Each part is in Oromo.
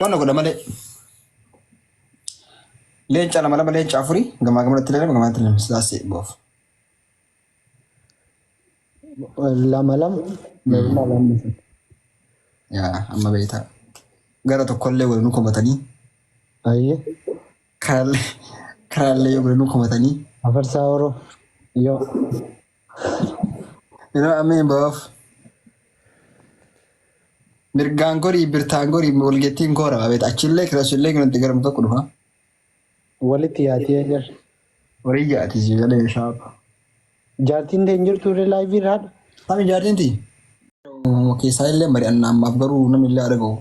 Wanna godha malee leenca lama lama leenca afurii gamaa gamanatti illee gamaa gamanatti illee sidaasee boof. Lama lama. Yaa amma beektaa gara tokkollee waliin komatanii. Ayyee. Karaallee waliin komatanii. Afarsaa Oroo yoo. Yeroo ameen boof. Mirgaan gorii birtaan gorii walgeettiin koora beet achillee kiraasullee kan itti garamu tokko dhufa. Walitti yaatee jira. Horii jaati jireenya shaaba. Jaartiin ta'in jirtu irra laayivii raadha. Sami jaartiin ti. Keessaa illee mari'annaa ammaaf garuu namni illee argamu.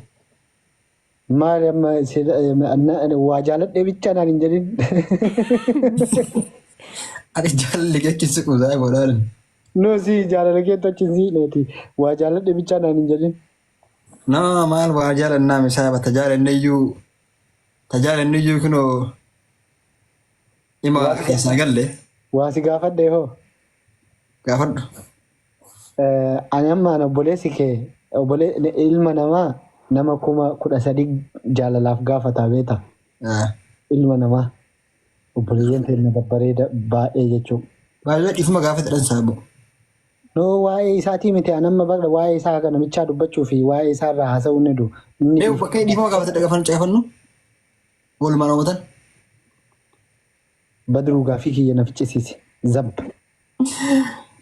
Maali amma waa jaaladhee bichaa naan hin jedhin. Ati jaalalli keekin siqu zaa'ee boodaan. Noosi jaalala keetti achiin siidheeti. Waa jaaladhee bichaa naan hin jedhin. Nama maal waa jaalannaa misaaba tajaalanneyyuu kunoo ima keessaa galle. Waa si gaafadhee hoo? Gaafadhu. Ani ammaan obboleessi kee ilma namaa nama 13,000 jaalalaaf gaafataa beeta. Ilma namaa obboleeyyan keenya babbareeda baay'ee jechuudha. Baay'ee dhiifuma gaafatadhan saabu. Noo waa'ee isaatii miti anamma bakka waa'ee isaa kana namichaa dubbachuu fi waa'ee isaa irraa haasa'uu ni du. Bakka dhiifuma gaafatadha gaafa cayafannu walumaan oomatan. Badruu gaafii kiyya na ficcisiisi. Zab.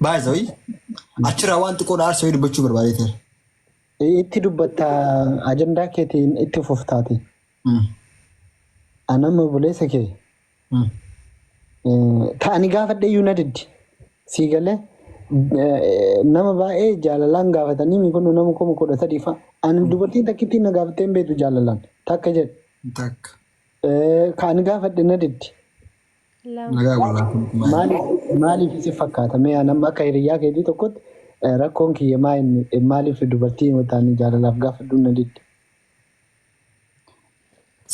Baay'ee achirraa waan xiqqoo dhaarsoo dubbachuu barbaadeeteera. Itti dubbatta ajandaa keetiin itti fuftaati. Anamma obboleessa kee. Ta'anii gaafadhee iyyuu na diddi. Sii galee. Nama baay'ee jaalalaan gaafatanii mi kun nama 13,000 fa'a. Ani dubartiin takkittiin na gaafattee hin beektu jaalalaan. Takka jedhu. Takka. Kan gaafadhe na diddi. Maaliif si fakkaata? Mee nama akka hiriyaa keetii tokkotti rakkoon kiyya maaliif dubartii wataanii jaalalaaf gaafadhu na diddi?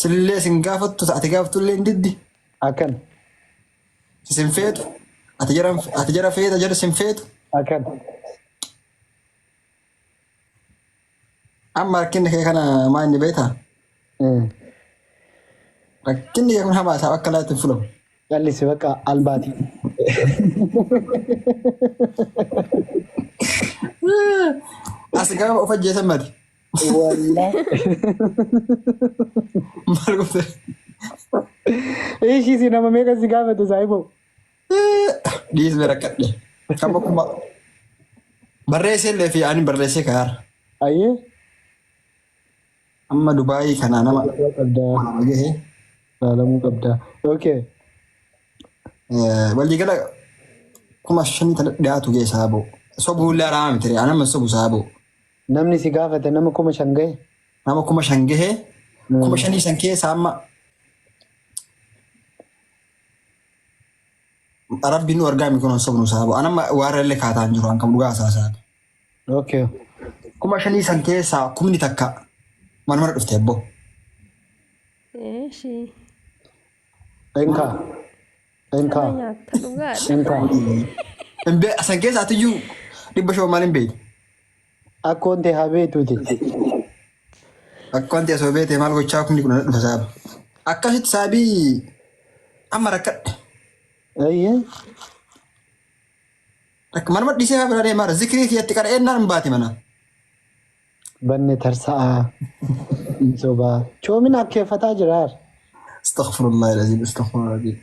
Sillee sin gaafattu ati gaafattullee hin diddi. Akkan. Sin feetu. Ati jara feeta jara sin feetu. Akkan. Amma rakkinni kee kana maa inni beektaa? Rakkinni kee kun hamaa isaa akka laatti hin fulamu. Jallisi bakka albaati. As gaafa of ajjeesan mati. Wallah. Maal gootee? Ishii si nama meeqa si gaafate saayiboo? Dhiisme rakkadhe. Kan bakkuma barreessee illee fi ani barreessee kayaara. Ayyee. Amma Dubaayii kanaa nama gahee. Laalamuu qabdaa. Okay. Waliigala 5,000 dhiyaatu gahee saaboo. Sobuullee araama miti anama sobu saaboo. Namni si gaafate nama 5,000 gahee? Nama 5,000 gahee 5,000 san keessa amma Rabbiin nu argaa mikuun sobnu saaboo. Anama waarrellee kaataan jiru hankam dhugaa asaasaati. Okay. 5,000 san keessaa 10,000 takka manuma dhufte ebboo. Enkaa. San keessa atiyyuu 100 maal hin beektu. Akkoon ta'e haa beektuuti. Akkoon ta'e osoo beekte maal gochaa kun dhufa saaba. Akkasitti saabii amma rakkadhe. Ayyee. Manuma dhiisee haa bira deemaa zikirii kiyyatti qara'eennaan hin baate mana. Banne tarsa'aa. Sobaa. Coomina akkeeffataa jiraar. Astaghfirullah ilaziim astaghfirullah.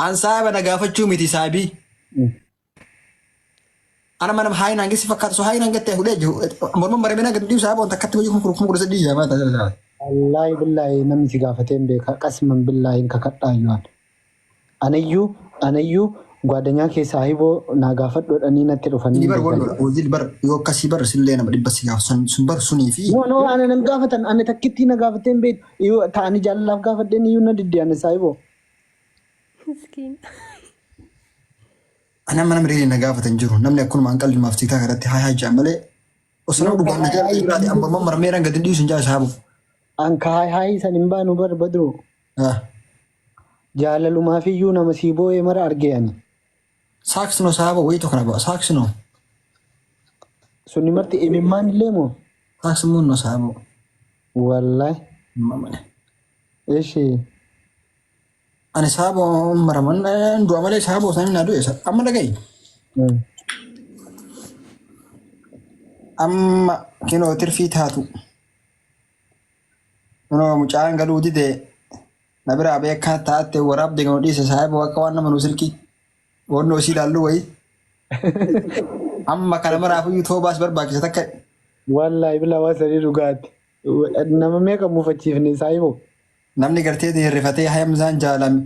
An saaba na gaafachuu miti saabii. Ana mana hayi nangi si fakkaata so hayi nangatte hudee jiru. Morma maramina gadi saaba on takkatti wajji kuma godhasa dhiyaa maata jala. Wallahi billahi namni si gaafatee hin beeka qasman billahi hin kakadhaayyuan. Anayyuu gwadanyaa keessaa hiboo naa gaafadhoodhanii natti dhufanii. Ni bar wajjil bar yoo akkasii bar sillee nama dhibba si gaafatan sun bar sunii fi. No ana nan gaafatan ana takkitti na gaafatee hin beeku yoo ta'anii jaalalaaf gaafadheen iyyuu na diddi ana saayiboo. Ana mana mirii na gaafatan jiru namni akkunuma an qalli maaf tiitaa kanatti haa jaa malee osoo dhugaan na jaalatu jiraate amma morma marameeraan gadi dhiisu hin jaa saabu. An ka hayi san hin baanu bar badru. Jaalalumaaf iyyuu nama sii boo'ee mara argeeyani. Saaksino saaba wayitoo kana ba'a saaksino. Sunni marti imimmaan illee moo? Saaksimmuun no saaba. Wallahi. Ishii. Ani saaboo maraman du'a malee saaboo isaanii naa du'e amma dhaga'i. Amma kinoo tirfii taatu. Kunoo mucaan galuu didee na biraa beekaa taate waraabde kan dhiise saaboo akka waan nama nu silkii. Wannoo isii ilaallu wayii. Amma kana maraafuyyuu toobaas barbaachisa takka. Wallaahi bila waa sadii dhugaatti. Nama meeqa muufachiifne saayiboo? Namni gartee hirrifatee hayamsaan jaalame.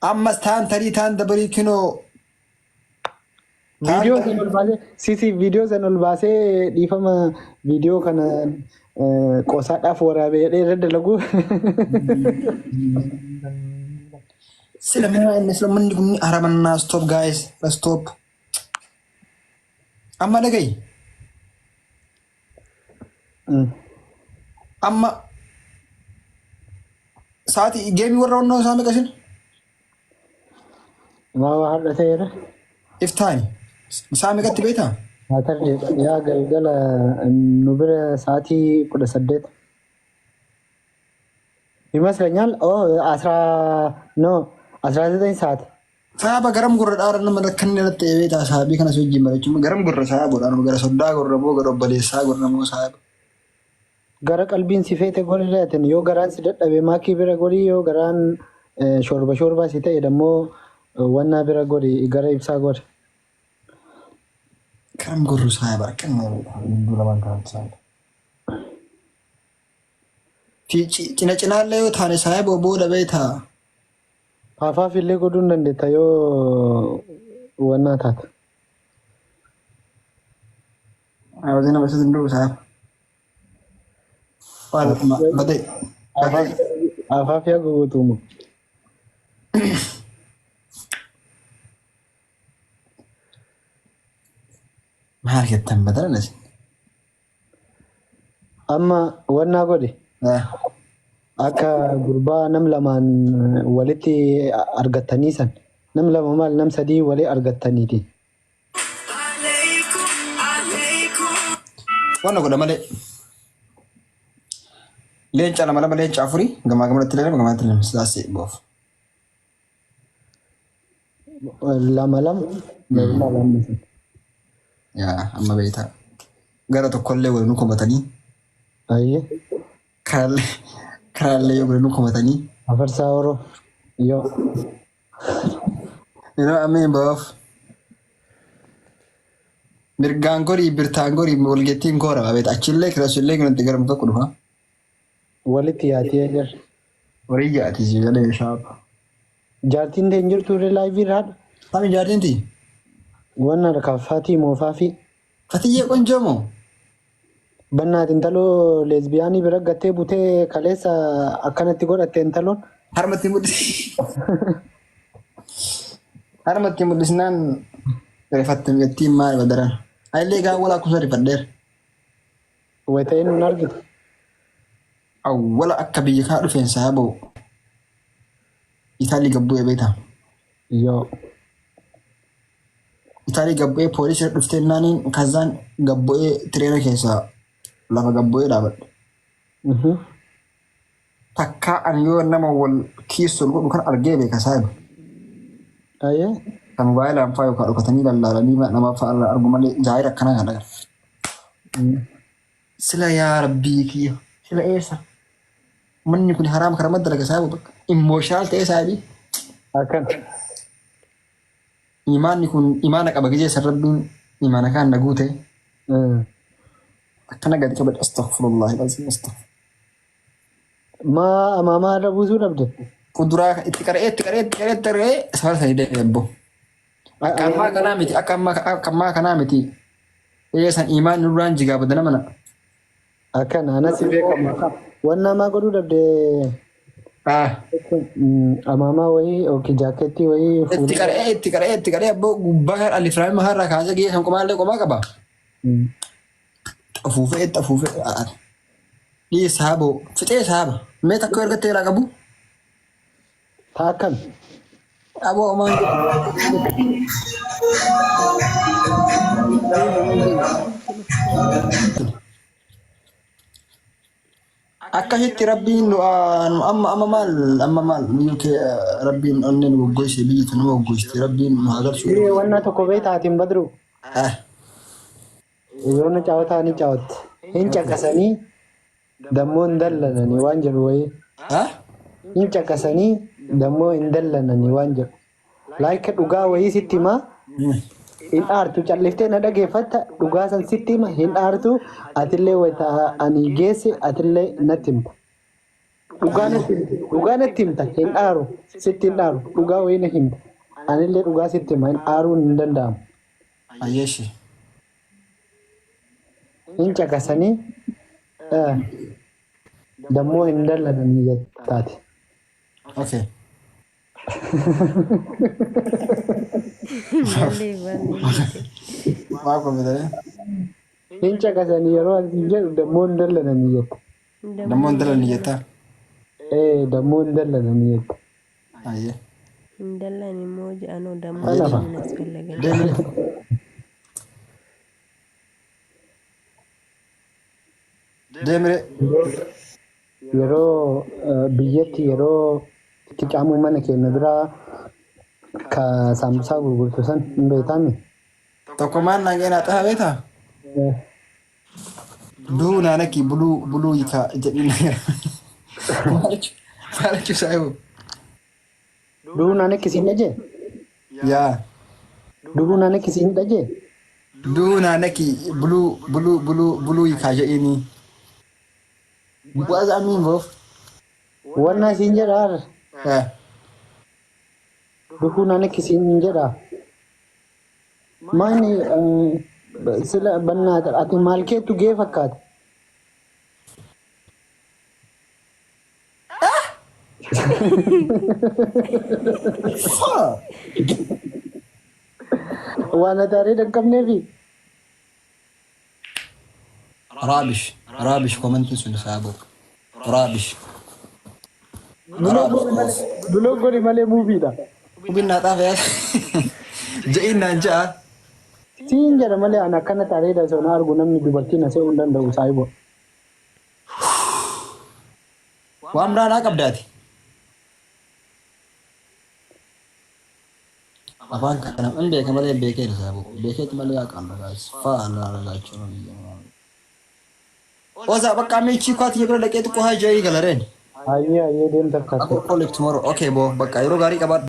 Ammas taan tarii taan dabarii kinoo. Viidiyoo sana ol baasee sisi viidiyoo sana ol baasee dhiifama viidiyoo kana qosaadhaaf waraabee irra dalagu. Sila minaa inni sila manni kun haramannaa stop guys stop. Amma dhaga'i. Amma sa'aatii geemii warra onnoo isaa meeqasin? Maa har'a ta'eera? Iftaani. Isaa meeqatti beektaa? Yaa galgala nu bira sa'aatii 18 ይመስለኛል። 19 ሰዓት saaba garam gurra dhaara nama rakkanne irratti beektaa saabii kanas wajjin barachuun garam gurra saaboodhaan gara soddaa gurra moo gara obboleessaa gurra moo saaba. Gara qalbiin si feete godhatan yoo garaan si dadhabe maakii bira godhi yoo garaan shorba si ta'e dammoo wannaa bira godhi gara ibsaa godha. Garam gurra saaba rakkanne iddoo lamaan kan saaba. Cina cinaallee yoo taane saaba booda beektaa. Afaaf illee godhuu hin dandeetta yoo wannaa taate. Awwaazii nama isa danda'u saaba. Badee. Afaaf yaa gogotuumu. Maal jettan badalan? Amma wannaa godhe. Akka gurbaa nam lamaan walitti argattanii san nam lama maal nam sadii walii argattaniiti. Wanna godha malee. Leenca lama lama leenca afurii gamaa gamanatti lama gamaatti lama sidaasee boof. Lama lama. Yaa amma beektaa. Gara tokkollee waliin nu komatanii. Ayyee. Karaallee yoo nu komatanii. Afarsaa Oroo yoo. Yeroo ameen boof. Mirgaan gorii birtaan gorii walgeettiin koora beektaa achillee kiraasullee kan itti garamu tokko dhufa. Walitti yaatee jira. Warii jaati si galee shaaba. Jaartiin ta'e hin jirtu irra laayivii irraadha. Sami jaartiin ti? Wanna harkaa Faatii moofaa fi. Fatiyyee qonjoo moo? Bannaati intaloo leesbiyaanii bira gattee butee kaleessa akkanatti godhatte intaloon. Harmatti mul'isi. Harmatti mul'isnaan reeffattiin jettiin maal badaran. Ayillee gaawwala akkuma rifadheera. Wayita'ee nun argite. Awwala akka biyya kaa dhufeen saaboo. Itaalii gabbu'ee beektaa. Yoo. Itaalii gabbu'ee poolisii dhuftee naaniin kazaan gabbu'ee tireera keessaa lafa gabbu'ee dhaabadhe. Takkaa ani yoo nama wal kiisul godhu kan argee beeka saayiba. Ayyee. Kan moobaayilaan fa'aa yookaan dhokatanii lallaalanii namaaf fa'aa argu malee jaayira akkanaa kan agarra. Sila yaa rabbii kiyya. Sila eessa? Manni kun haraam karaa dalaga saayiba bakka. Immooshaal ta'ee saayibii. Akkan. Imaanni kun imaana qaba gijeessa rabbiin imaana kaan naguu ta'e. Akkana gadi qabadhe astaghfirullahi alazim astaghfir. Maamaa irra buusuu dhabde. Kuduraa itti qaree sabara sanii deebbo. Akka ammaa kanaa miti. San imaan nurraan jigaa badana mana. Akkan anas beekama. Wanna maa godhuu dhabde. Amaamaa wayii yookiin jaakeettii wayii. Itti qaree abboo gubbaa kan alifiraami maharraa kaasee geessan qomaallee qomaa qaba. Afuufee. Dhii saaboo fixee saaba. Mee takka ergattee irraa qabu? Taakkan. Aboo omaan akkasitti rabbiin amma maal ninkee rabbiin onneen waggoise biyyi tun waggoiste rabbiin nu agarsu. Wanna tokko beekaatiin badru. Yoona caawwataa ni caawwatte. Hin caqasanii dammoo hin dallananii waan jedhu wayii. Hin caqasanii dammoo hin dallananii waan jedhu. Laayika dhugaa wayii sitti himaa. Hin aartu calliftee na dhageeffatta dhugaa san sitti hima hin aartu atillee wayita ani geesse atillee natti himta. Dhugaa natti himta hin aaru sitti hin aaru dhugaa wayii na himta. Anillee dhugaa sitti hima hin aaruun hin danda'amu. Ayyeeshi. Hin caqasanii dammoo hin dallananii jettaati. Okay. Maaf komite. Hin caqasanii yeroo asiin jedhu dammoo hin dallananii jetta. Dammoo hin dallananii jetta. Dammoo hin dallananii jetta. Ayyee. Hin dallanii moo jedhanoo dammoo hin asfallaganii. Deemire. Yeroo biyyatti yeroo itti caamu mana keenya biraa ka saamsaa gurgurtu san hin beekame. Tokko maan nageenyaa xahaa beektaa? Duu naanaki buluu hiikaa jedhina. Maal jechuusaa yoo? Duu naanaki siin dhajee? Yaa. Duu naanaki siin dhajee? Duu naanaki buluu hiikaa jedhini. What does that mean, bro? Wanna siin jedhaa? Duu naanaki siin jedhaa? Maani sila bannaata ati maal keetu gee fakkaata? Waan ataarii dhaqqabneefi? Raabish komantiin sun isaa boq. Raabish. Buloo gori malee muufiidha. Muufiin naa xaafee je'iin naan ja'a. Siin jedha malee an akkana tareedha osoo na argu namni dubartii na se'uu hin danda'u saayibo. Waan biraa naa qabdaati. Afaan kana hin beeka malee beekee isaa boq. Beekeeti malee haa qaama fa'aa laachuu. Oza bakka meechi kwaati yeroo dhaqee xiqqoo haa jarii galareen. Ayyee deemta fakkaata. Akka kolleekti moro. Okay boo bakka yeroo gaarii qabaadhu.